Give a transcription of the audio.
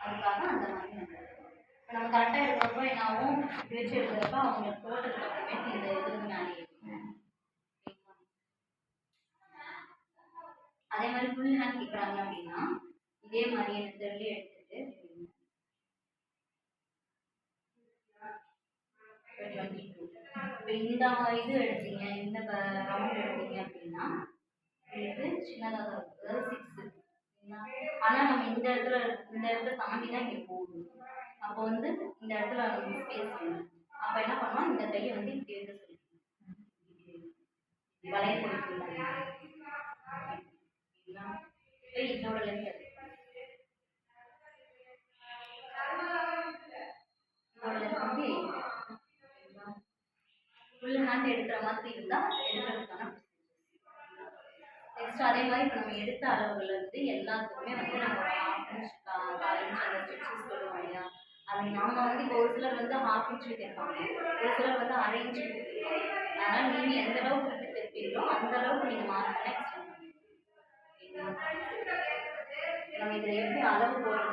அதுக்காக அந்த மாதிரி நம்ம எடுக்கணும். இப்போ நம்ம கரெக்டாக எடுக்கிறப்போ என்ன ஆகும், இப்படி வச்சு எடுக்கிறப்ப அவங்களுக்கு போட்டதுக்கு அப்புறமேட்டு இந்த இது வந்து மேலே இருக்கும். அதே மாதிரி ஃபுல் ஹேண்ட் கேட்குறாங்க அப்படின்னா இதே மாதிரி மெத்தட்லேயே எடுத்துட்டு இப்போ இந்த இது எடுத்தீங்க, இந்த ரவுண்ட் எடுத்தீங்க அப்படின்னா இது சின்னதாக தான் இருக்கும், அதாவது 6. ஆனால் நம்ம இந்த இடத்துல தாண்டி தான் இங்கே போகணும். அப்போ வந்து இந்த இடத்துல நமக்கு ஸ்பேஸ் வேணும். அப்போ என்ன பண்ணுவோம், இந்த கையை வந்து இப்படி எடுக்க சொல்லிக்கணும், வளைய கொடுக்கலாம். இதோட லென்த் வந்து ஃபுல் ஹேண்ட் எடுக்கிற மாதிரி இருந்தால் எடுக்கிறதுக்கான. நெக்ஸ்ட் அதே மாதிரி இப்போ நம்ம எடுத்த அளவுகள் வந்து எல்லாத்துக்குமே வந்து நம்ம 1/2 இன்ச் 1/4 இன்ச் அந்த ஸ்டிச்சஸ் சொல்லுவோம் இல்லையா, அது நம்ம வந்து இப்போ ஒரு சிலர் வந்து 1/2 இன்ச் தைப்பாங்க, ஒரு சிலர் வந்து 1/2 இன்ச் தைப்பாங்க. அதனால் நீங்கள் எந்த அளவுக்கு விட்டு தைப்பீங்களோ அந்த அளவுக்கு நீங்கள் மார்க் பண்ண எக்ஸ்டெண்ட் பண்ணுவீங்க. நம்ம இதில் எப்படி அளவு போடுறது